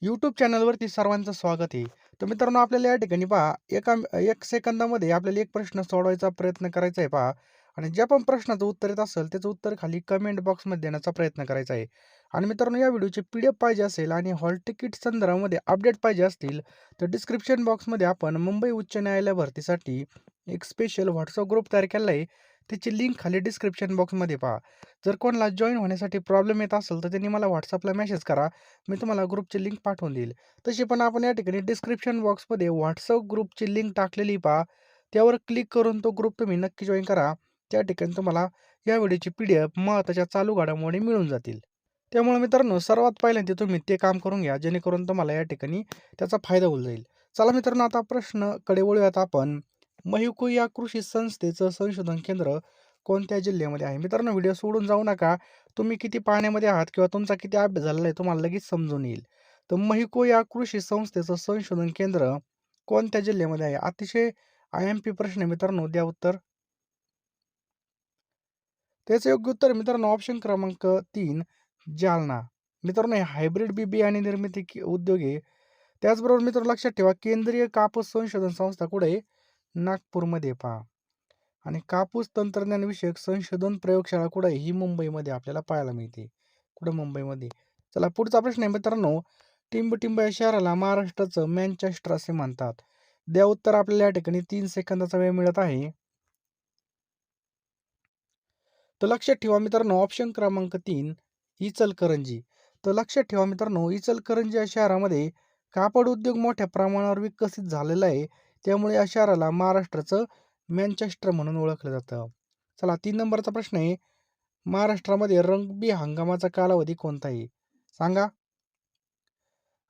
YouTube चॅनलवरती सर्वांचं स्वागत आहे. तर मित्रांनो आपल्याला या ठिकाणी पहा एक सेकंदामध्ये आपल्याला एक प्रश्न सोडवायचा प्रयत्न करायचा आहे पहा आणि ज्या पण प्रश्नाचं उत्तर येत असेल त्याचं उत्तर खाली कमेंट बॉक्समध्ये देण्याचा प्रयत्न करायचा आहे. आणि मित्रांनो या व्हिडिओची PDF पाहिजे असेल आणि हॉल तिकीट संदर्भामध्ये अपडेट पाहिजे असतील तर डिस्क्रिप्शन बॉक्समध्ये आपण मुंबई उच्च न्यायालय भरतीसाठी एक स्पेशल WhatsApp ग्रुप तयार केला आहे. त्याची लिंक खाली डिस्क्रिप्शन बॉक्समध्ये पहा. जर कोणाला जॉईन होण्यासाठी प्रॉब्लेम येत असेल तर त्यांनी मला WhatsAppला मेसेज करा. मी तुम्हाला ग्रुपची लिंक पाठवून देईल. तशी पण आपण या ठिकाणी डिस्क्रिप्शन बॉक्समध्ये WhatsApp ग्रुपची लिंक टाकलेली पहा. त्यावर क्लिक करून तो ग्रुप तुम्ही नक्की जॉइन करा. त्या ठिकाणी तुम्हाला या व्हिडिओची PDF महत्त्वाच्या चालू घडामोडी मिळून जातील. त्यामुळे मित्रांनो सर्वात पहिल्यांदा तुम्ही ते काम करून घ्या जेणेकरून तुम्हाला या ठिकाणी त्याचा फायदा होऊन जाईल. चला मित्रांनो आता प्रश्नाकडे वळूयात आपण. महिको या कृषी संस्थेचं संशोधन केंद्र कोणत्या जिल्ह्यामध्ये आहे? मित्रांनो व्हिडिओ सोडून जाऊ नका. तुम्ही किती पाहण्यामध्ये आहात किंवा तुमचा किती अभ्यास झालेला आहे तुम्हाला लगेच समजून येईल. तर महिको या कृषी संस्थेचं संशोधन केंद्र कोणत्या जिल्ह्यामध्ये आहे? अतिशय IMP प्रश्न आहे मित्रांनो, द्या उत्तर. त्याचं योग्य उत्तर मित्रांनो ऑप्शन क्रमांक 3 जालना. मित्रांनो हे हायब्रिड बी बियाणे निर्मिती उद्योग आहे. त्याचबरोबर मित्रांनो लक्षात ठेवा केंद्रीय कापूस संशोधन संस्था कुठे आहे? नागपूरमध्ये पहा. आणि कापूस तंत्रज्ञान विषयक संशोधन प्रयोगशाळा कुठे आहे? ही मुंबईमध्ये आपल्याला पाहायला मिळते. कुठं? मुंबईमध्ये. चला पुढचा प्रश्न आहे मित्रांनो. टिंबटिंब या शहराला महाराष्ट्राचं मँचेस्टर असे म्हणतात. द्या उत्तर. आपल्याला या ठिकाणी 3 सेकंदाचा वेळ मिळत आहे. तर लक्षात ठेवा मित्रांनो ऑप्शन क्रमांक 3 इचलकरंजी. तर लक्षात ठेवा मित्रांनो इचलकरंजी या शहरामध्ये कापड उद्योग मोठ्या प्रमाणावर विकसित झालेला आहे. त्यामुळे या शहराला महाराष्ट्राचं मँचेस्टर म्हणून ओळखलं जातं. चला 3 नंबरचा प्रश्न आहे. महाराष्ट्रामध्ये रब्बी हंगामाचा कालावधी कोणता आहे? सांगा.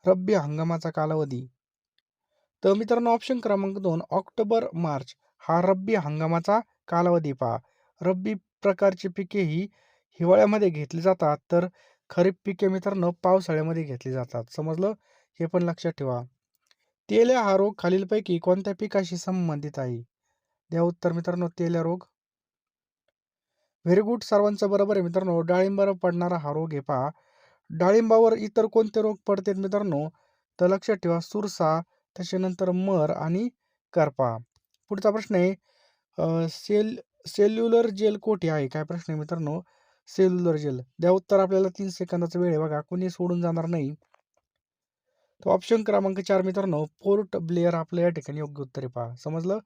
रब्बी हंगामाचा कालावधी. तर मित्रांनो ऑप्शन क्रमांक 2 ऑक्टोबर मार्च हा रब्बी हंगामाचा कालावधी पहा. रब्बी प्रकारची पिके ही हिवाळ्यामध्ये घेतली जातात तर खरीप पिके मित्रांनो पावसाळ्यामध्ये घेतली जातात. समजलं? हे पण लक्षात ठेवा. तेल्या हा रोग खालीलपैकी कोणत्या पिकाशी संबंधित आहे? द्या उत्तर मित्रांनो. तेल्या रोग. Very good. सर्वांचं बरोबर आहे मित्रांनो. डाळिंबावर पडणारा हा रोग आहे पहा. डाळिंबावर इतर कोणते रोग पडतात मित्रांनो? तर लक्षात ठेवा सुरसा, त्याच्यानंतर मर आणि करपा. पुढचा प्रश्न आहे सेल्युलर जेल कोठे आहे? काय प्रश्न आहे मित्रांनो? सेल्युलर जेल. द्या उत्तर. आपल्याला 3 सेकंदाचा वेळ आहे बघा. कोणी सोडून जाणार नाही. तो ऑप्शन क्रमांक 4 मित्रांनो पोर्ट ब्लेअर आपल्या या ठिकाणी योग्य उत्तर आहे पहा. समजलं?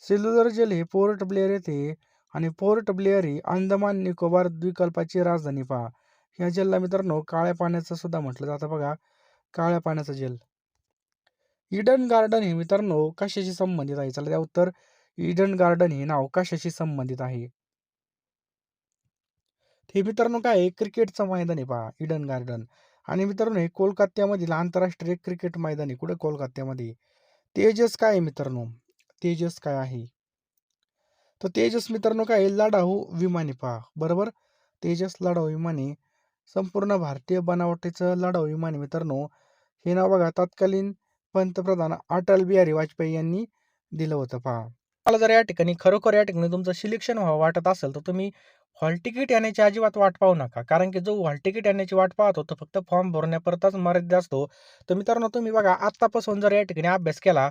सेल्युलर जेल हे पोर्ट ब्लेअर येथे आणि पोर्ट ब्लेअर ही अंदमान निकोबार द्वीपकल्पाची राजधानी पहा. या जेलला मित्रांनो काळ्या पाण्याचं सुद्धा म्हटलं जातं बघा. काळ्या पाण्याचं जेल. इडन गार्डन हे मित्रांनो कशाशी संबंधित आहे? चला द्या उत्तर. इडन गार्डन हे नाव कशाशी संबंधित आहे? हे मित्रांनो काय आहे? क्रिकेटचं मैदान आहे पहा इडन गार्डन. आणि मित्रांनो हे कोलकात्यामधील आंतरराष्ट्रीय क्रिकेट मैदान आहे. कुठे? कोलकात्यामध्ये. तेजस काय आहे मित्रांनो? तेजस काय आहे? तर तेजस मित्रांनो काय आहे? लढाऊ विमाने पहा. बरोबर? तेजस लढाऊ विमाने संपूर्ण भारतीय बनावटीचं लढाऊ विमान आहे मित्रांनो. हे नाव बघा तत्कालीन पंतप्रधान अटल बिहारी वाजपेयी यांनी दिलं होतं पहा. मला जर या ठिकाणी खरोखर या ठिकाणी तुमचं सिलेक्शन व्हावं वाटत असेल तर तुम्ही हॉल तिकीट येण्याची अजिबात वाट पाहू नका. कारण की जो हॉल तिकीट येण्याची वाट पाहतो तो फक्त फॉर्म भरण्यापुरताच मर्यादित असतो. तर मित्रांनो तुम्ही बघा आत्तापासून जर या ठिकाणी अभ्यास केला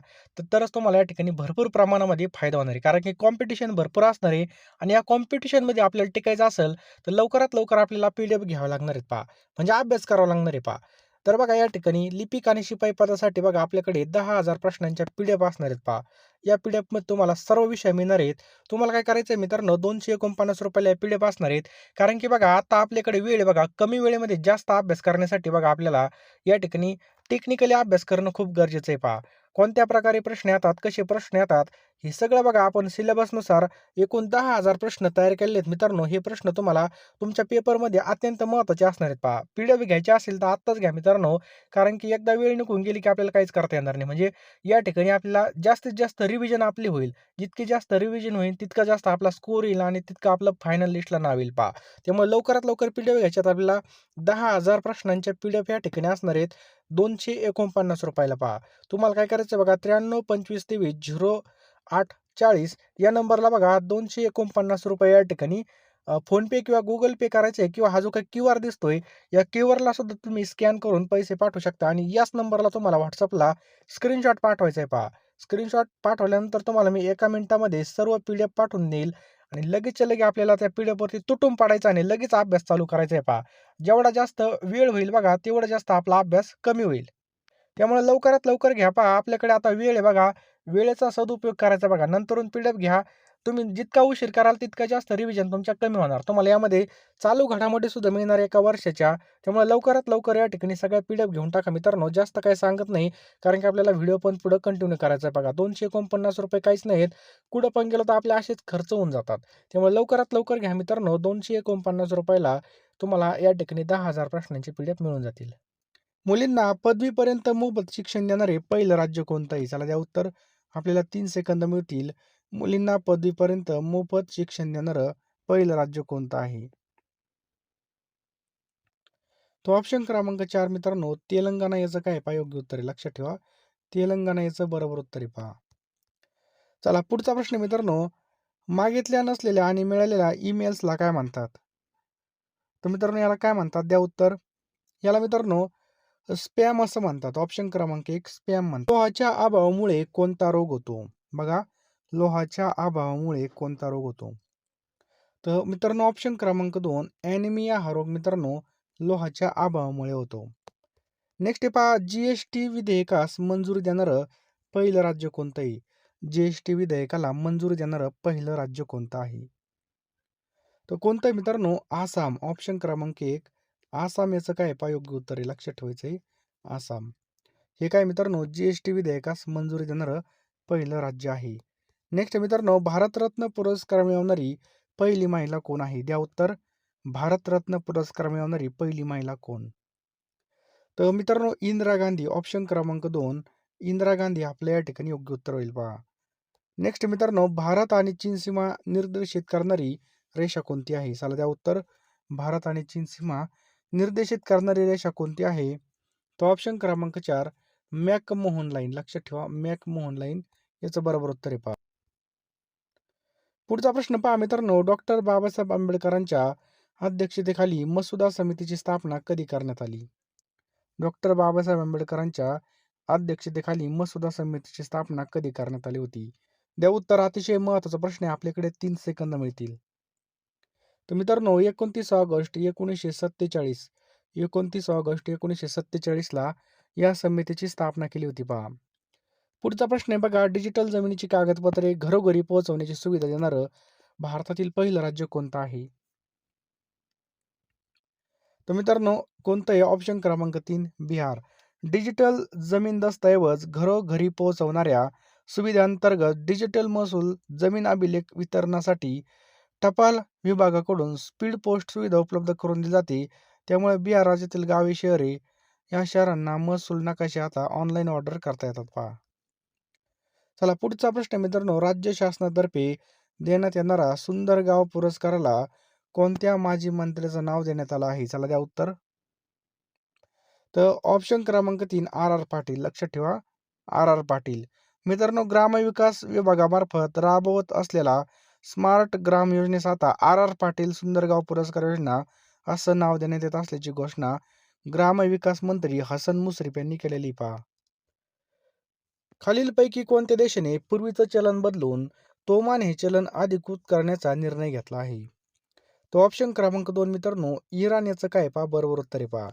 तरच तुम्हाला या ठिकाणी भरपूर प्रमाणामध्ये फायदा होणार आहे. कारण की कॉम्पिटिशन भरपूर असणार आहे आणि या कॉम्पिटिशनमध्ये आपल्याला टिकायचं असेल तर लवकरात लवकर आपल्याला PDF घ्यावे लागणार आहेत पहा. म्हणजे अभ्यास करावा लागणार आहे पहा. तर बघा या ठिकाणी लिपिक आणि शिपाई पदासाठी बघा आपल्याकडे 10,000 प्रश्नांच्या PDF असणार आहेत पहा. या PDF मध्ये तुम्हाला सर्व विषय मिळणार आहेत. तुम्हाला काय करायचं आहे मित्रांनो ₹249 या PDF असणार आहेत. कारण की बघा आता आपल्याकडे वेळ आहे बघा. कमी वेळेमध्ये जास्त अभ्यास करण्यासाठी बघा आपल्याला या ठिकाणी टेक्निकली अभ्यास करणं खूप गरजेचं आहे पहा. कोणत्या प्रकारे प्रश्न येतात, कसे प्रश्न येतात, हे सगळं बघा आपण सिलेबसनुसार एकूण 10,000 प्रश्न तयार केलेले आहेत मित्रांनो. हे प्रश्न तुम्हाला तुमच्या पेपरमध्ये अत्यंत महत्त्वाचे असणार आहेत पहा. PDF घ्यायचे असेल तर आत्ताच घ्या मित्रांनो. कारण की एकदा वेळ निघून गेली की आपल्याला काहीच करता येणार नाही. म्हणजे या ठिकाणी आपल्याला जास्तीत जास्त रिव्हिजन आपली होईल. जितकी जास्त रिव्हिजन होईल तितका जास्त आपला स्कोर येईल आणि तितकं आपलं फायनल लिस्टला नाव येईल पहा. त्यामुळे लवकरात लवकर PDF घ्यायच्यात आपल्याला 10,000 प्रश्नांच्या PDF या ठिकाणी असणार आहेत ₹249 ला पहा. तुम्हाला काय करायचं बघा 932523 0840 या नंबरला बघा ₹249 या ठिकाणी फोनपे किंवा गुगल पे करायचं आहे किंवा हा जो काही क्यूआर दिसतोय, या क्यूआरला सुद्धा तुम्ही स्कॅन करून पैसे पाठवू शकता आणि याच नंबरला तुम्हाला WhatsAppला स्क्रीनशॉट पाठवायचा आहे पहा. स्क्रीनशॉट पाठवल्यानंतर तुम्हाला मी 1 मिनिटामध्ये सर्व पी-डी-एफ पाठवून देईल आणि लगेचच्या लगे आपल्याला त्या पी-डी-एफवरती तुटून पडायचं आणि लगेच अभ्यास चालू करायचा आहे पहा. जेवढा जास्त वेळ होईल बघा, तेवढा जास्त आपला अभ्यास कमी होईल. त्यामुळे लवकरात लवकर घ्या. पहा आपल्याकडे आता वेळ आहे बघा. वेळेचा सदुपयोग करायचा बघा. नंतरून पी-डी-एफ घ्या. तुम्ही जितका उशीर कराल तितका जास्त रिव्हिजन तुमच्या कमी होणार. तुम्हाला यामध्ये चालू घडामोडी सुद्धा मिळणार एका वर्षाच्या. त्यामुळे लवकरात लवकर या ठिकाणी सगळ्या पी-डी-एफ घेऊन टाका मित्रांनो. जास्त काही सांगत नाही. कारण की आपल्याला व्हिडिओ पण पुढे कंटिन्यू करायचा आहे बघा. ₹249 काहीच नाहीत. कुठं पण गेलो तर आपले असेच खर्च होऊन जातात. त्यामुळे लवकरात लवकर घ्या मित्रांनो. ₹249 ला तुम्हाला या ठिकाणी 10,000 प्रश्नांची पी-डी-एफ मिळून जातील. मुलींना पदवीपर्यंत मोफत शिक्षण देणारे पहिलं राज्य कोणतं आहे? चला द्या उत्तर. आपल्याला 3 सेकंद मिळतील. मुलींना पदवीपर्यंत मोफत शिक्षण देणारं पहिलं राज्य कोणतं आहे? तो ऑप्शन क्रमांक 4 मित्रांनो, तेलंगणा याचं काय पहा योग्य उत्तर आहे. लक्षात ठेवा. तेलंगणा याचं बरोबर उत्तर आहे पहा. चला पुढचा प्रश्न मित्रांनो, मागितल्या नसलेल्या आणि मिळालेल्या ईमेल्सला काय म्हणतात? तर मित्रांनो याला काय म्हणतात? द्या उत्तर. याला मित्रांनो स्पॅम असं म्हणतात. ऑप्शन क्रमांक 1 स्पॅम म्हणतात. लोहाच्या अभावामुळे कोणता रोग होतो? बघा, लोहाच्या अभावामुळे कोणता रोग होतो? तर मित्रांनो ऑप्शन क्रमांक 2 ॲनिमिया हा रोग मित्रांनो लोहाच्या अभावामुळे होतो. नेक्स्ट आहे पहा, जी विधेयकास मंजुरी देणारं पहिलं राज्य कोणतं आहे? जी विधेयकाला मंजुरी देणारं पहिलं राज्य कोणतं आहे? तर कोणतं आहे मित्रांनो? आसाम. ऑप्शन क्रमांक 1 आसाम याचं काय पहा योग्य उत्तर आहे. लक्षात ठेवायचं आहे. आसाम. हे काय मित्रांनो जी विधेयकास मंजुरी देणारं पहिलं राज्य आहे. नेक्स्ट मित्रांनो, भारतरत्न पुरस्कार मिळवणारी पहिली महिला कोण आहे? द्या उत्तर. भारतरत्न पुरस्कार मिळवणारी पहिली महिला कोण? तर मित्रांनो इंदिरा गांधी. ऑप्शन क्रमांक 2 इंदिरा गांधी आपल्या या ठिकाणी योग्य उत्तर होईल पहा. नेक्स्ट मित्रांनो, भारत आणि चीन सीमा निर्देशित करणारी रेषा कोणती आहे? चला द्या उत्तर. भारत आणि चीन सीमा निर्देशित करणारी रेषा कोणती आहे? तो ऑप्शन क्रमांक 4 मॅकमोहन लाईन. लक्षात ठेवा मॅकमोहन लाईन याचं बरोबर उत्तर आहे पहा. पुढचा प्रश्न पहा मित्रांनो, डॉक्टर बाबासाहेब आंबेडकरांच्या अध्यक्षतेखाली मसुदा समितीची स्थापना कधी करण्यात आली? डॉक्टर बाबासाहेब आंबेडकरांच्या अध्यक्षतेखाली मसुदा समितीची स्थापना कधी करण्यात आली होती? द्या उत्तर. अतिशय महत्त्वाचा प्रश्न आहे. आपल्याकडे 3 सेकंद मिळतील. तर मित्रांनो 29 ऑगस्ट 1947 29 ऑगस्ट 1947 ला या समितीची स्थापना केली होती पहा. पुढचा प्रश्न आहे बघा, डिजिटल जमिनीची कागदपत्रे घरोघरी पोहोचवण्याची सुविधा देणारं भारतातील पहिलं राज्य कोणतं आहे? तर मित्रांनो कोणतं आहे? ऑप्शन क्रमांक 3 बिहार. डिजिटल जमीन दस्तऐवज घरोघरी पोहोचवणाऱ्या सुविधेअंतर्गत डिजिटल महसूल जमीन अभिलेख वितरणासाठी टपाल विभागाकडून स्पीड पोस्ट सुविधा उपलब्ध करून दिली जाते. त्यामुळे बिहार राज्यातील गावे शहरे या शहरांना महसूल नकाशे आता ऑनलाईन ऑर्डर करता येतात पहा. चला पुढचा प्रश्न मित्रांनो, राज्य शासनातर्फे देण्यात येणारा सुंदर गाव पुरस्काराला कोणत्या माजी मंत्र्याचं नाव देण्यात आलं आहे? चला द्या उत्तर. तर ऑप्शन क्रमांक 3 आर आर पाटील. लक्षात ठेवा आर आर पाटील. मित्रांनो ग्रामविकास विभागामार्फत राबवत असलेला स्मार्ट ग्राम योजनेस आता आर आर पाटील सुंदरगाव पुरस्कार योजना असं नाव देण्यात येत असल्याची घोषणा ग्रामविकास मंत्री हसन मुश्रीफ यांनी केलेली पहा. खालीलपैकी कोणत्या देशाने पूर्वीचं चलन बदलून तोमान हे चलन अधिकृत करण्याचा निर्णय घेतला आहे? तो ऑप्शन क्रमांक 2 मित्रांनो इराण याचं काय पहा बरोबर उत्तर आहे पहा.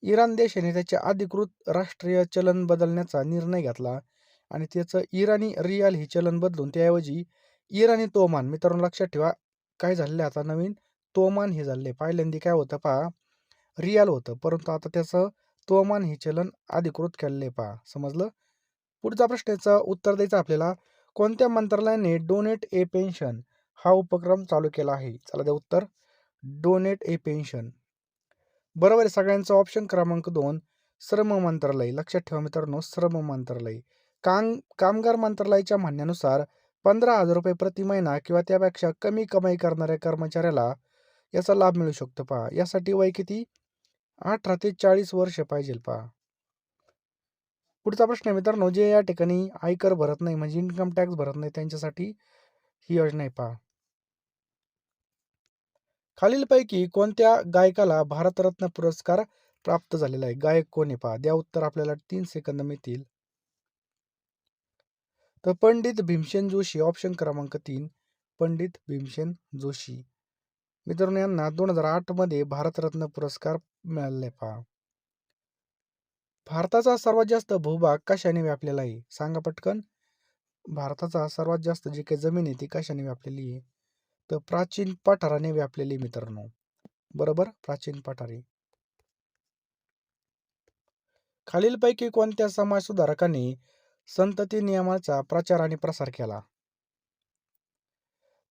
इराण देशाने त्याचे अधिकृत राष्ट्रीय चलन बदलण्याचा निर्णय घेतला आणि त्याचं इराणी रियाल हे चलन बदलून त्याऐवजी इराणी तोमान मित्रांनो लक्षात ठेवा काय झालेलं आता नवीन तोमान हे झाले. पहिल्यांदा काय होतं पहा रियाल होतं परंतु आता त्याचं तोमान हे चलन अधिकृत केलेलं आहे पहा. समजलं. पुढचा प्रश्नाचं उत्तर द्यायचं आपल्याला. कोणत्या मंत्रालयाने डोनेट ए पेन्शन हा उपक्रम चालू केला आहे? चला द्या उत्तर. डोनेट ए पेन्शन. बरोबर आहे सगळ्यांचं. ऑप्शन क्रमांक 2 श्रम मंत्रालय. लक्षात ठेवा मित्रांनो श्रम मंत्रालय. कामगार मंत्रालयाच्या म्हणण्यानुसार 15,000 रुपये प्रति महिना किंवा त्यापेक्षा कमी कमाई करणाऱ्या कर्मचाऱ्याला याचा लाभ मिळू शकतो पहा. यासाठी वय किती? 18 ते 40 वर्ष पाहिजे पहा. पुढचा प्रश्न आहे मित्रांनो, जे या ठिकाणी आयकर भरत नाही म्हणजे इन्कम टॅक्स भरत नाही त्यांच्यासाठी ही योजना आहे पहा. खालीलपैकी कोणत्या गायकाला भारतरत्न पुरस्कार प्राप्त झालेला आहे? गायक कोण आहे पहा. द्या उत्तर, आपल्याला 3 सेकंद मिळतील. तर पंडित भीमसेन जोशी, ऑप्शन क्रमांक 3, पंडित भीमसेन जोशी. मित्रांनो, यांना 2008 मध्ये भारतरत्न पुरस्कार मिळालेला आहे पहा. भारताचा सर्वात जास्त भूभाग कशाने व्यापलेला आहे? सांगा पटकन. भारताचा सर्वात जास्त जी काही जमीन आहे ती कशाने व्यापलेली आहे? तर प्राचीन पठाराने व्यापलेली मित्रांनो. बरोबर, प्राचीन पठारे. खालीलपैकी कोणत्या समाजसुधारकांनी संतती नियमाचा प्रचार आणि प्रसार केला?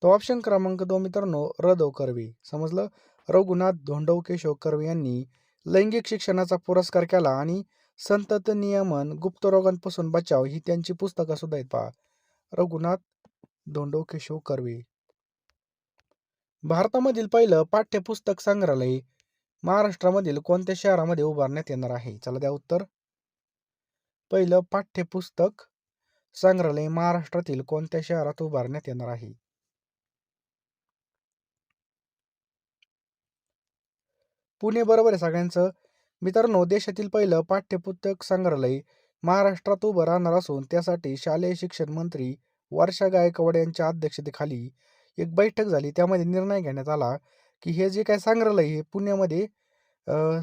तो ऑप्शन क्रमांक 2 मित्रांनो, र.द. कर्वे. समजलं. रघुनाथ धोंडो केशव कर्वे यांनी लैंगिक शिक्षणाचा पुरस्कार केला आणि संतती नियमन, गुप्त रोगांपासून बचाव ही त्यांची पुस्तकं सुद्धा आहेत पहा. रघुनाथ धोंडो केशव कर्वे. भारतामधील पहिलं पाठ्यपुस्तक संग्रहालय महाराष्ट्रामधील कोणत्या शहरामध्ये उभारण्यात येणार आहे? चला द्या उत्तर. पहिलं पाठ्यपुस्तक संग्रहालय महाराष्ट्रातील कोणत्या शहरात उभारण्यात येणार आहे? पुणे बरोबर आहे सगळ्यांचं. मित्रांनो, देशातील पहिलं पाठ्यपुस्तक संग्रहालय महाराष्ट्रात उभं राहणार असून त्यासाठी शालेय शिक्षण मंत्री वर्षा गायकवाड यांच्या अध्यक्षतेखाली एक बैठक झाली. त्यामध्ये निर्णय घेण्यात आला की हे जे काय संग्रहालय हे पुण्यामध्ये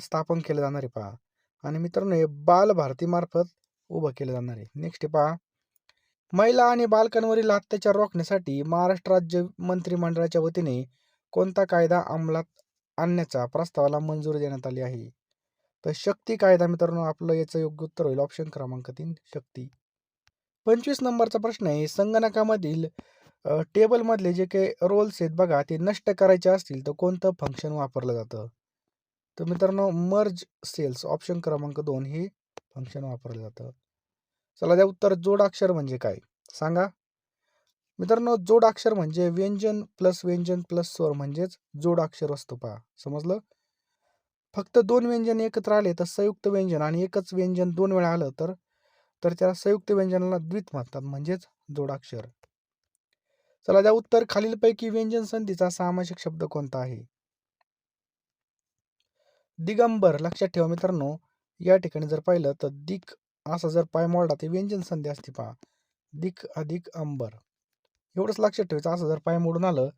स्थापन केलं जाणार आहे पहा. आणि मित्रांनो, हे बालभारतीमार्फत उभं केलं जाणार आहे. नेक्स्ट पहा. महिला आणि बालकांवरील अत्याचार रोखण्यासाठी महाराष्ट्र राज्य मंत्रिमंडळाच्या वतीने कोणता कायदा अंमलात आणण्याच्या प्रस्तावाला मंजुरी देण्यात आली आहे? तर शक्ती कायदा मित्रांनो, आपलं याचं योग्य उत्तर होईल ऑप्शन क्रमांक 3, शक्ती. 25 नंबरचा प्रश्न आहे. संगणकामधील टेबलमधले जे काही रोल्स आहेत बघा, ते नष्ट करायचे असतील तर कोणतं फंक्शन वापरलं जातं? तर मित्रांनो, मर्ज सेल्स, ऑप्शन क्रमांक 2 हे फंक्शन वापरलं जातं. चला द्या उत्तर. जोडाक्षर म्हणजे काय? सांगा. मित्रांनो, जोडाक्षर म्हणजे व्यंजन प्लस स्वर म्हणजेच जोडाक्षर असतो पहा. समजलं. फक्त 2 व्यंजन एकत्र आले तर संयुक्त व्यंजन आणि एकच व्यंजन 2 वेळा आलं तर त्याला संयुक्त व्यंजनाला द्वित म्हणतात, म्हणजेच जोडाक्षर. चला द्या उत्तर. खालीलपैकी व्यंजन संधीचा सामासिक शब्द कोणता आहे? दिगंबर. लक्षात ठेवा मित्रांनो, या ठिकाणी जर पाहिलं तर दिक असा जर पाय मोडला ते व्यंजन संधी असते पहा. दिक अधिक अंबर. एवढंच लक्षात ठेवायचं. असं जर पाय मोडून आलं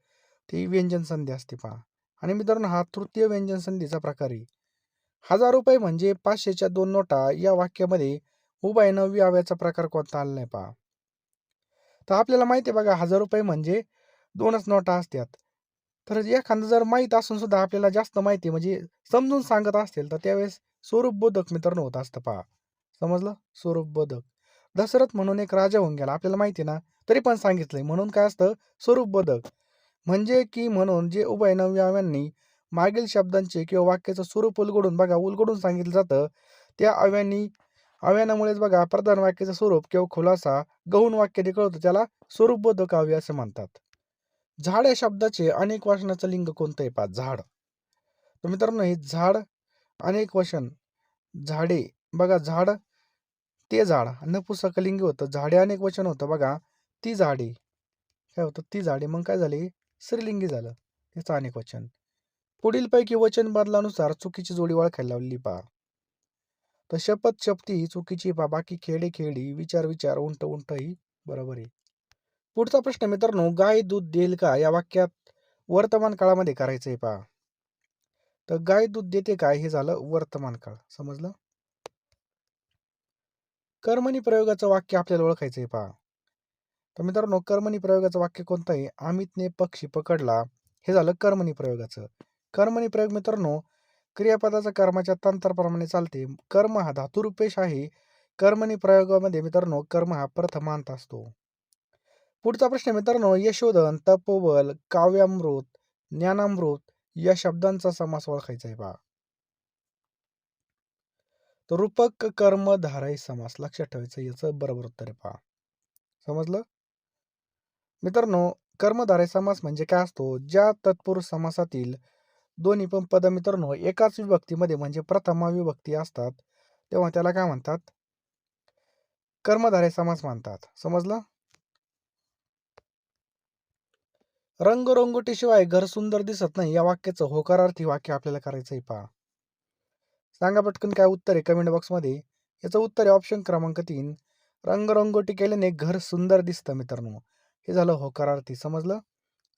ती व्यंजन संधी असते पहा. आणि मित्रांनो, हा तृतीय व्यंजन संधीचा प्रकार आहे. 1000 रुपये म्हणजे 500च्या 2 नोटा या वाक्यामध्ये उभयनव्याचा प्रकार कोणता आला नाही पहा. तर आपल्याला माहिती आहे बघा, 1000 रुपये म्हणजे 2च नोटा असतात. तर एखादं जर माहीत असून सुद्धा आपल्याला जास्त माहिती म्हणजे समजून सांगत असतील तर त्यावेळेस स्वरूपबोधक मित्रांनो होत असतं पहा. समजलं. स्वरूपबोधक. दशरथ म्हणून एक राजा होऊन गेला, आपल्याला माहिती ना, तरी पण सांगितलंय म्हणून काय असतं? स्वरूपबोधक. म्हणजे की म्हणून जे उभयनव्यांनी मागील शब्दांचे किंवा वाक्याचं स्वरूप उलगडून सांगितलं जातं. त्या आव्हानामुळेच बघा प्रधान वाक्याचं स्वरूप किंवा खुलासा गौण वाक्याने कळतं, त्याला स्वरूपबोधक काव्य असे म्हणतात. झाड या शब्दाचे अनेक वचनाचं लिंग कोणतं आहे पहा. झाड. तर मित्रांनो, हे झाड अनेक वचन. झाडे बघा, झाड ते झाड नपुंसकलिंगी होतं. झाडे अनेक वचन होतं बघा. ती झाडे काय होतं? ती झाडे. मग काय झाले? स्त्रीलिंगी झालं. त्याचं अनेक वचन. पुढीलपैकी वचन बदलानुसार चुकीची जोडी ओळखायला लावली पहा. तर शपथ शपथी ही चुकीची पहा. बाकी खेडे खेडी, विचार विचार, उंट उंट ही बरोबर आहे. पुढचा प्रश्न मित्रांनो, गाय दूध देईल का या वाक्यात वर्तमान काळामध्ये करायचंय पहा. तर गाय दूध देते काय हे झालं वर्तमान काळ. समजलं. कर्मणी प्रयोगाचं वाक्य आपल्याला ओळखायचंय पहा. तर मित्रांनो, कर्मणी प्रयोगाचं वाक्य कोणतं आहे? अमितने पक्षी पकडला. हे झालं कर्मणी प्रयोगाचं. कर्मणी प्रयोग मित्रांनो, क्रियापदाचा कर्माच्या तंत्राप्रमाणे चालते. कर्म हा धातुरूपेश आहे. कर्मणी प्रयोगामध्ये मित्रांनो, कर्म हा प्रथमांत असतो. पुढचा प्रश्न मित्रांनो, यशोधन, तपोबल, काव्यामृत, ज्ञानामृत या शब्दांचा समास ओळखायचा आहे पहा. तर रूपक कर्म धारय समास. लक्षात ठेवायचं, याचं बरोबर उत्तर आहे पहा. समजलं. मित्रांनो, कर्मधारय समास म्हणजे काय असतो? ज्या तत्पुरुष समासातील दोन्ही पण पद मित्रांनो एकाच विभक्तीमध्ये म्हणजे प्रथमा विभक्ती असतात तेव्हा त्याला काय म्हणतात? कर्मधारय समास म्हणतात. समजलं. रंगरंगोटीशिवाय घर सुंदर दिसत नाही या वाक्याचं होकारार्थी वाक्य आपल्याला करायचंय पहा. सांगा पटकन काय उत्तर आहे कमेंट बॉक्समध्ये. याचं उत्तर आहे ऑप्शन क्रमांक 3. रंगरंगोटी केल्याने घर सुंदर दिसतं मित्रांनो. हे झालं होकारार्थी. समजलं?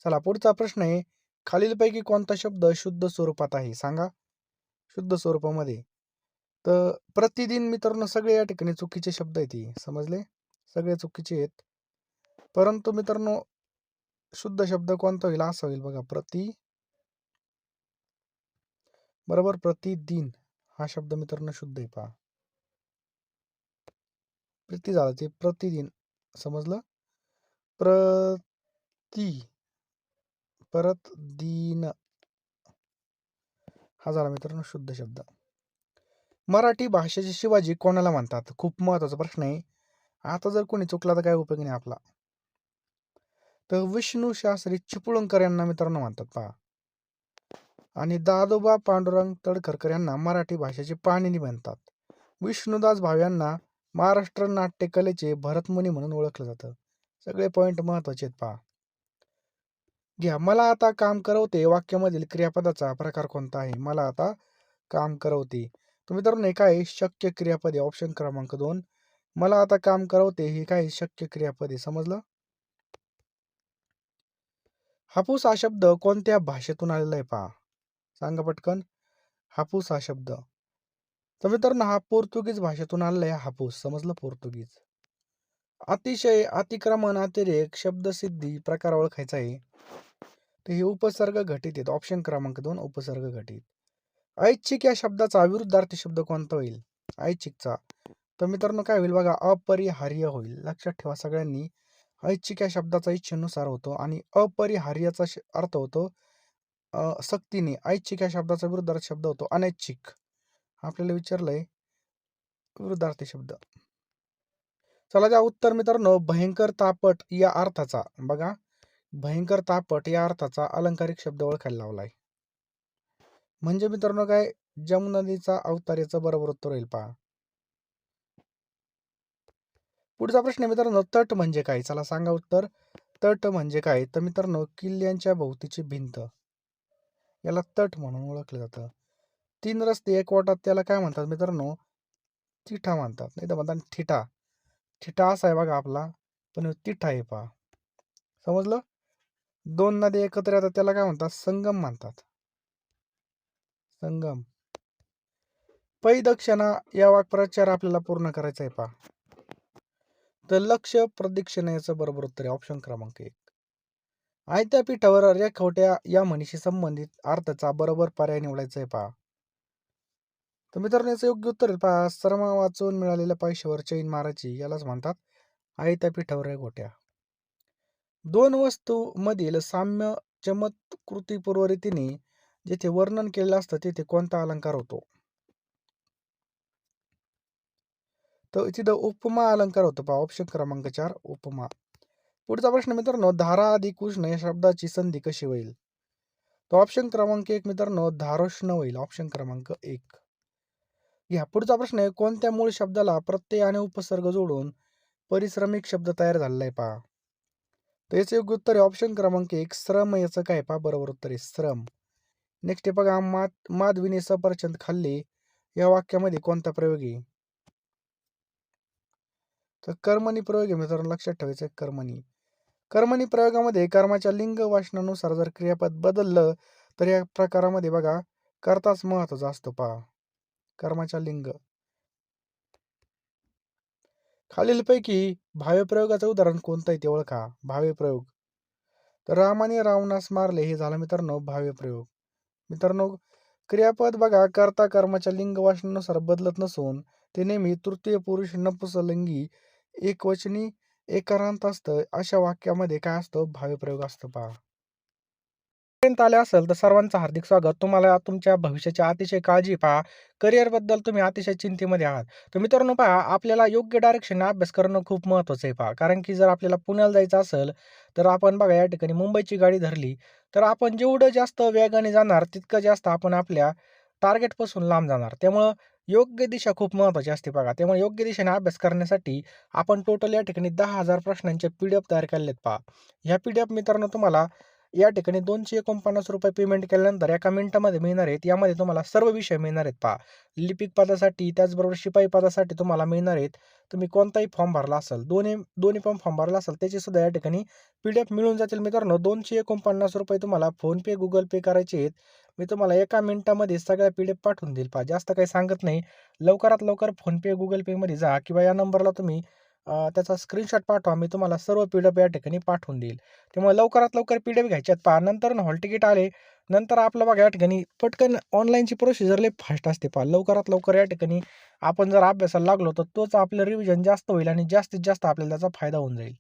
चला पुढचा प्रश्न आहे. खालीलपैकी कोणता शब्द शुद्ध स्वरूपात आहे? सांगा. शुद्ध स्वरूपामध्ये. तर प्रतिदिन मित्रांनो सगळे या ठिकाणी चुकीचे शब्द आहेत. समजले? सगळे चुकीचे आहेत. परंतु मित्रांनो शुद्ध शब्द कोणता होईल? असा होईल बघा. बरोबर प्रतिदिन हा शब्द मित्रांनो शुद्ध आहे पहा. प्रति झालं ते प्रतिदिन. समजलं? परत दिन हा झाला मित्रांनो शुद्ध शब्द. मराठी भाषेचे शिवाजी कोणाला म्हणतात? खूप महत्वाचा प्रश्न आहे. आता जर कोणी चुकला तर काय उपयोग नाही आपला. तर विष्णू शास्त्री चिपळूणकर यांना मित्रांनो म्हणतात पहा. आणि दादोबा पांडुरंग तडकरकर यांना मराठी भाषेचे पाणिनी म्हणतात. विष्णुदास भावे यांना महाराष्ट्र नाट्यकलेचे भरतमुनी म्हणून ओळखलं जातं. सगळे पॉइंट महत्वाचे आहेत पहा. घ्या. मला आता काम करवते वाक्यामधील क्रियापदाचा प्रकार कोणता आहे? मला आता काम करवते. तर मित्रांनो हे काय शक्य क्रियापद आहे. ऑप्शन क्रमांक 2. मला आता काम करवते हे काय शक्य क्रियापद आहे. समजलं? हापूस हा शब्द कोणत्या भाषेतून आलेला आहे पहा. सांगा पटकन. हापूस हा शब्द. तर मित्रांनो हा पोर्तुगीज भाषेतून आलेला आहे हापूस. समजलं? पोर्तुगीज. अतिशय, अतिक्रमण, अतिरेक, शब्दसिद्धी प्रकार ओळखायचा आहे. तर हे उपसर्ग घटित आहेत. ऑप्शन क्रमांक 2 उपसर्ग घटित. ऐच्छिक या शब्दाचा विरुद्धार्थी शब्द कोणता होईल? ऐच्छिकचा. तर मित्रांनो काय होईल बघा अपरिहार्य होईल. लक्षात ठेवा सगळ्यांनी. ऐच्छिक या शब्दाचा इच्छेनुसार होतो आणि अपरिहार्याचा अर्थ होतो सक्तीने. ऐच्छिक या शब्दाचा विरुद्धार्थी शब्द होतो अनैच्छिक. आपल्याला विचारलंय विरुद्धार्थी शब्द. चला द्या उत्तर मित्रांनो. भयंकर तापट या अर्थाचा बघा भयंकर तापट या अर्थाचा अलंकारिक शब्द ओळखायला लावलाय. म्हणजे मित्रांनो काय जमुना नदीचा अवतार याचं बरोबर उत्तर होईल पहा. पुढचा प्रश्न मित्रांनो तट म्हणजे काय? चला सांगा उत्तर. तट म्हणजे काय? तर मित्रांनो किल्ल्यांच्या भोवतीची भिंत याला तट म्हणून ओळखलं जातं. 3 रस्ते एक वाटात त्याला काय म्हणतात मित्रांनो? तिठा म्हणतात. नाही तर म्हणतात ठिठा. ठिठा असा आहे बघा आपला पण तिठा आहे पहा. समजलं? 2 नद्या एकत्र येतात त्याला काय म्हणतात? संगम म्हणतात. संगम. पै दक्षिणा या वाक्प्रचार आपल्याला पूर्ण करायचा आहे पहा. तर लक्ष प्रदक्षिणा याचं बरोबर उत्तर आहे. ऑप्शन क्रमांक 1. आयत्या पीठावर रेखवट्या या म्हणीशी संबंधित अर्थाचा बरोबर पर्याय निवडायचा आहे पहा. तर मित्रांनो याचं योग्य उत्तर आहे पहा. श्रम वाचून मिळालेल्या पैशावर चैन मारायची यालाच म्हणतात आयत्या पीठावर रेखवट्या. 2 वस्तू मधील साम्य चमत्कृतीपूर्व रीतीने जेथे वर्णन केलेलं असतं तेथे कोणता अलंकार होतो? तर तिथं उपमा अलंकार होतो पहा. ऑप्शन क्रमांक 4 उपमा. पुढचा प्रश्न मित्रांनो धारा अधिक उष्ण या शब्दाची संधी कशी होईल? तर ऑप्शन क्रमांक 1 मित्रांनो धारोष्ण होईल. ऑप्शन क्रमांक 1. घ्या. पुढचा प्रश्न आहे कोणत्या मूळ शब्दाला प्रत्यय आणि उपसर्ग जोडून परिश्रमिक शब्द तयार झालेला आहे पहा. तर याचं योग्य उत्तर आहे ऑप्शन क्रमांक 1 श्रम याचं काय पहा बरोबर उत्तर आहे श्रम. नेक्स्ट आहे बघा माधवीने सफरचंद खाल्ले या वाक्यामध्ये कोणता प्रयोग आहे? तर कर्मणी प्रयोग आहे मित्रांनो. लक्षात ठेवायचं आहे कर्मणी. कर्मणी प्रयोगामध्ये कर्माच्या लिंग वाचनानुसार जर क्रियापद बदललं तर या प्रकारामध्ये बघा कर्ताच महत्वाचा असतो पहा. कर्माच्या लिंग. खालीलपैकी भाव्य प्रयोगाचं उदाहरण कोणतं आहे ते ओळखा. भाव्य प्रयोग. तर रामाने रावणास मारले हे झालं मित्रांनो भाव्य प्रयोग. मित्रांनो क्रियापद बघा कर्ता कर्माच्या लिंग वाचनानुसार बदलत नसून ते नेहमी तृतीय पुरुष नपुंसकलिंगी एकवचनी एकारांत असतं. अशा वाक्यामध्ये काय असतं? भाव्य प्रयोग असतं पहा. पर्यंत आले असेल तर सर्वांचं हार्दिक स्वागत. तुम्हाला तुमच्या भविष्याची अतिशय काळजी पहा. करिअरबद्दल तुम्ही अतिशय चिंतेमध्ये आहात. तर मित्रांनो पहा आपल्याला योग्य डायरेक्शनने अभ्यास करणं खूप महत्त्वाचं आहे पहा. कारण की जर आपल्याला पुण्याला जायचं असेल तर आपण बघा या ठिकाणी मुंबईची गाडी धरली तर आपण जेवढं जास्त वेगाने जाणार तितकं जास्त आपण आपल्या टार्गेटपासून लांब जाणार. त्यामुळं योग्य दिशा खूप महत्त्वाची असते बघा. त्यामुळे योग्य दिशेने अभ्यास करण्यासाठी आपण टोटल या ठिकाणी 10,000 प्रश्नांचे PDF तयार केलेत पहा. ह्या PDF मित्रांनो तुम्हाला या ठिकाणी ₹249 पेमेंट केल्यानंतर एका मिनिटामध्ये मिळणार आहेत. यामध्ये तुम्हाला सर्व विषय मिळणार आहेत पहा. लिपिक पदासाठी त्याचबरोबर शिपाई पदासाठी तुम्हाला मिळणार आहेत. तुम्ही कोणताही फॉर्म भरला असेल, दोन्ही दोन्ही पण फॉर्म भरला असेल त्याचेसुद्धा या ठिकाणी PDF मिळून जातील मित्रांनो. ₹249 तुम्हाला फोनपे, Google Pay करायचे आहेत. मी तुम्हाला एका मिनिटामध्ये सगळ्या PDF पाठवून देईल पहा. जास्त काही सांगत नाही. लवकरात लवकर फोनपे, Google Payमध्ये जा किंवा या नंबरला तुम्ही त्याचा स्क्रीनशॉट पाठवा. मी तुम्हाला सर्व PDF या ठिकाणी पाठवून देईल. त्यामुळे लवकरात लवकर PDF घ्यायच्यात पहा. नंतर हॉल तिकीट आले, नंतर आपलं बघा या ठिकाणी पटकन ऑनलाईनची प्रोसिजर लई फास्ट असते पहा. लवकरात लवकर या ठिकाणी आपण जर अभ्यासाला लागलो, तर तोच आपलं रिव्हिजन जास्त होईल आणि जास्तीत जास्त आपल्याला त्याचा फायदा होऊन जाईल.